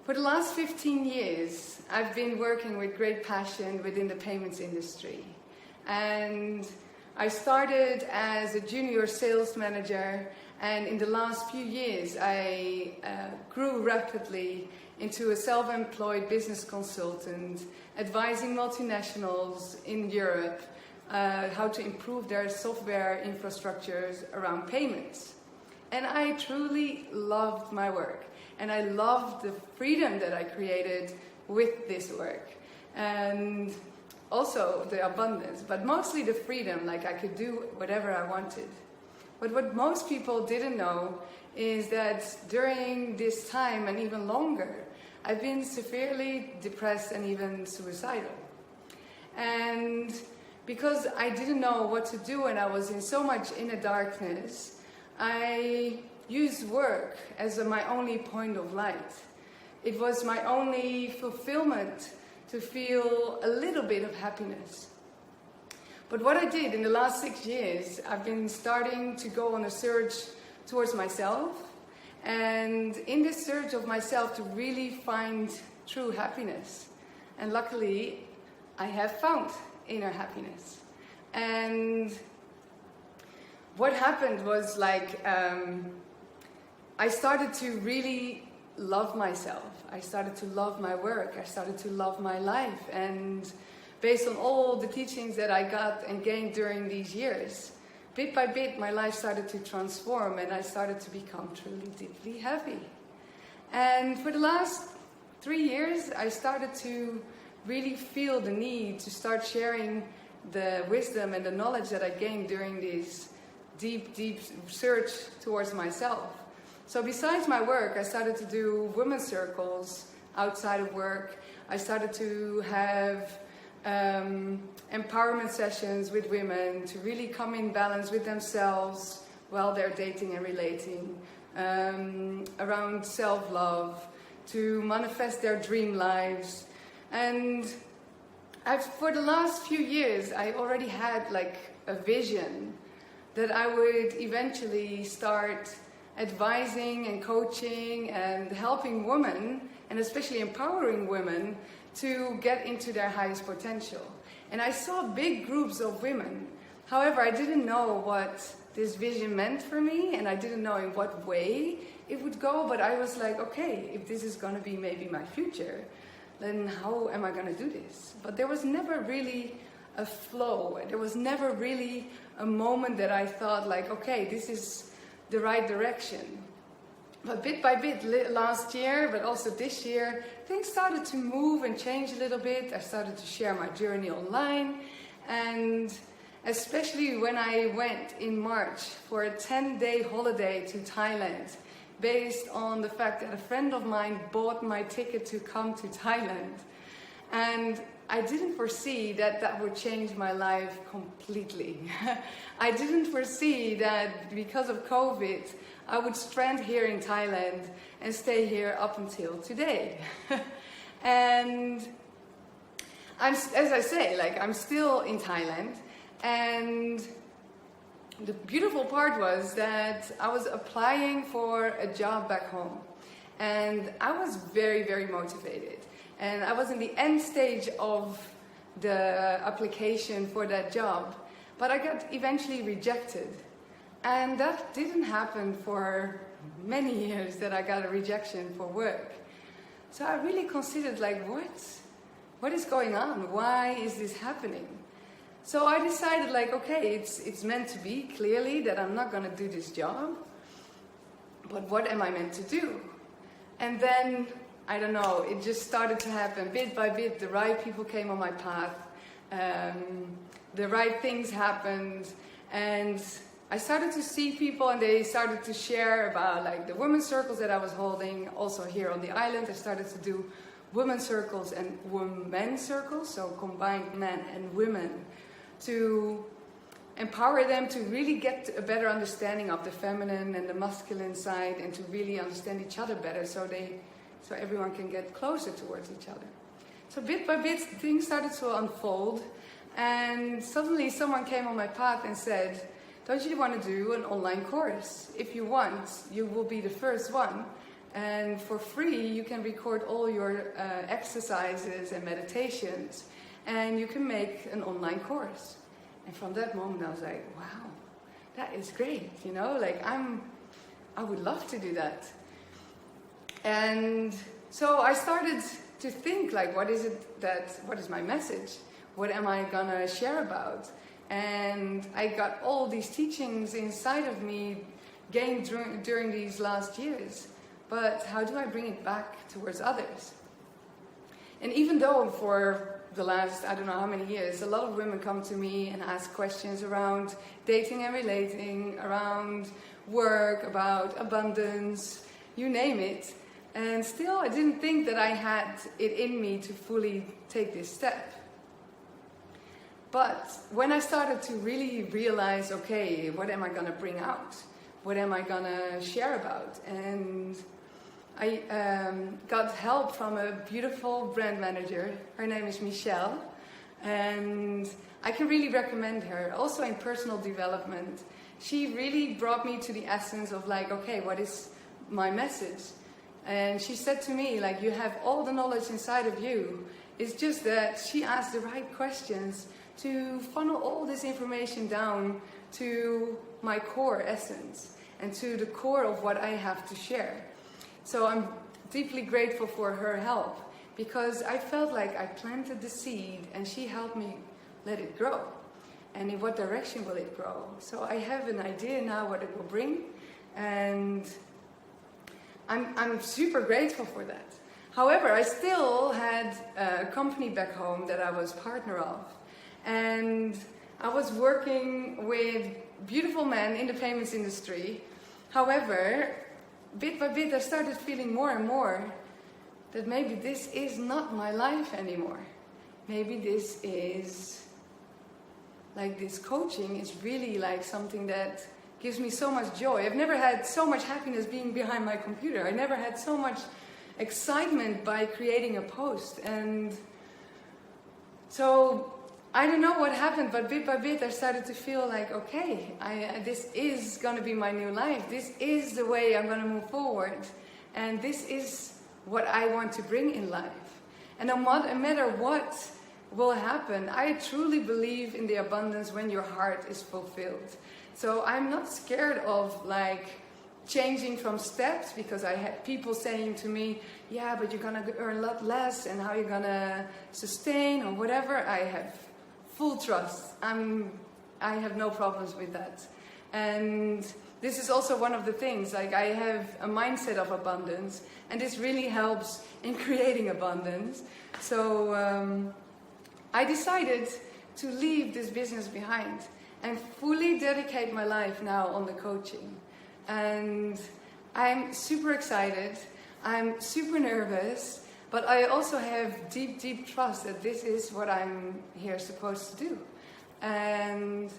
For the last 15 years, I've been working with great passion within the payments industry. And I started as a junior sales manager, and in the last few years I grew rapidly into a self-employed business consultant, advising multinationals in Europe how to improve their software infrastructures around payments. And I truly loved my work, and I loved the freedom that I created with this work, and also the abundance, but mostly the freedom, like I could do whatever I wanted. But what most people didn't know is that during this time and even longer, I've been severely depressed and even suicidal. And because I didn't know what to do and I was in so much inner darkness, I used work as my only point of light. It was my only fulfillment to feel a little bit of happiness. But what I did in the last 6 years, I've been starting to go on a search towards myself, and in this search of myself to really find true happiness. And luckily, I have found inner happiness. And what happened was I started to really love myself. I started to love my work. I started to love my life. And based on all the teachings that I got and gained during these years, bit by bit my life started to transform, and I started to become truly deeply happy. And for the last 3 years I started to really feel the need to start sharing the wisdom and the knowledge that I gained during this deep search towards myself. So besides my work, I started to do women's circles outside of work. I started to have empowerment sessions with women to really come in balance with themselves while they're dating and relating, around self-love, to manifest their dream lives. And for the last few years, I already had a vision that I would eventually start advising and coaching and helping women, and especially empowering women, to get into their highest potential. And I saw big groups of women. However, I didn't know what this vision meant for me, and I didn't know in what way it would go, but I was like, okay, if this is going to be maybe my future, then how am I going to do this? But there was never really a flow. There was never really a moment that I thought okay, this is the right direction. But bit by bit, last year, but also this year, things started to move and change a little bit. I started to share my journey online, and especially when I went in March for a 10-day holiday to Thailand, based on the fact that a friend of mine bought my ticket to come to Thailand. And I didn't foresee that that would change my life completely. I didn't foresee that because of COVID, I would strand here in Thailand and stay here up until today. And as I say, I'm still in Thailand, and the beautiful part was that I was applying for a job back home, and I was very, very motivated. And I was in the end stage of the application for that job, but I got eventually rejected. And that didn't happen for many years, that I got a rejection for work. So I really considered what is going on? Why is this happening? So I decided okay, it's meant to be, clearly, that I'm not going to do this job. But what am I meant to do? And then, I don't know, it just started to happen bit by bit. The right people came on my path. The right things happened. And I started to see people, and they started to share about the women's circles that I was holding. Also here on the island, I started to do women's circles and women's circles, so combined men and women, to empower them to really get a better understanding of the feminine and the masculine side, and to really understand each other better, so everyone can get closer towards each other. So bit by bit, things started to unfold, and suddenly someone came on my path and said, don't you want to do an online course? If you want, you will be the first one And for free, you can record all your exercises and meditations, and you can make an online course. And from that moment, I was like, wow, that is great, you know, like I would love to do that. And so I started to think, like, what is my message? What am I gonna share about? And I got all these teachings inside of me gained during these last years. But how do I bring it back towards others? And even though for the last, I don't know how many years, a lot of women come to me and ask questions around dating and relating, around work, about abundance, you name it. And still, I didn't think that I had it in me to fully take this step. But when I started to really realize, okay, what am I going to bring out? What am I going to share about? And I got help from a beautiful brand manager. Her name is Michelle. And I can really recommend her. Also in personal development. She really brought me to the essence of like, okay, what is my message? And she said to me, like, you have all the knowledge inside of you. It's just that she asked the right questions to funnel all this information down to my core essence and to the core of what I have to share. So I'm deeply grateful for her help, because I felt like I planted the seed and she helped me let it grow. And in what direction will it grow? So I have an idea now what it will bring, and I'm super grateful for that. However, I still had a company back home that I was partner of, and I was working with beautiful men in the payments industry. However, bit by bit I started feeling more and more that maybe this is not my life anymore. Maybe this is, like, this coaching is really like something that gives me so much joy. I've never had so much happiness being behind my computer. I never had so much excitement by creating a post. And so I don't know what happened, but bit by bit I started to feel like, okay, this is going to be my new life. This is the way I'm going to move forward. And this is what I want to bring in life. And no matter what will happen, I truly believe in the abundance when your heart is fulfilled. So I'm not scared of like changing from steps, because I had people saying to me, yeah, but you're going to earn a lot less, and how you're going to sustain or whatever. I have full trust. I have no problems with that. And this is also one of the things, like, I have a mindset of abundance, and this really helps in creating abundance. So I decided to leave this business behind and fully dedicate my life now on the coaching. And I'm super excited. I'm super nervous. But I also have deep, deep trust that this is what I'm here supposed to do. And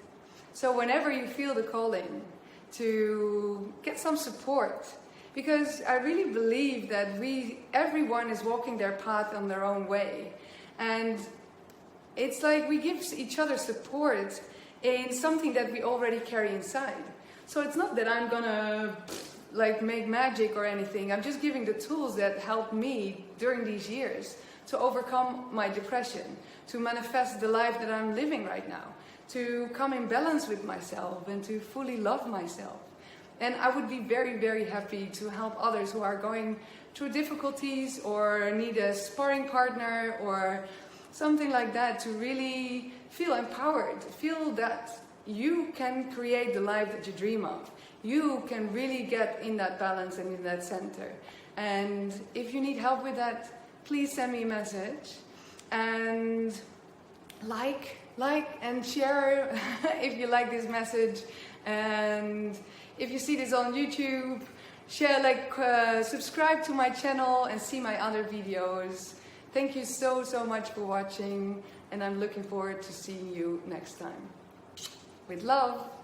so whenever you feel the calling to get some support, because I really believe that everyone is walking their path on their own way. And it's like we give each other support in something that we already carry inside. So it's not that I'm gonna like make magic or anything. I'm just giving the tools that helped me during these years to overcome my depression, to manifest the life that I'm living right now, to come in balance with myself and to fully love myself. And I would be very, very happy to help others who are going through difficulties or need a sparring partner or something like that, to really feel empowered, feel that you can create the life that you dream of. You can really get in that balance and in that center. And if you need help with that, please send me a message. And like and share if you like this message. And if you see this on YouTube, share, subscribe to my channel and see my other videos. Thank you so much for watching, and I'm looking forward to seeing you next time. With love.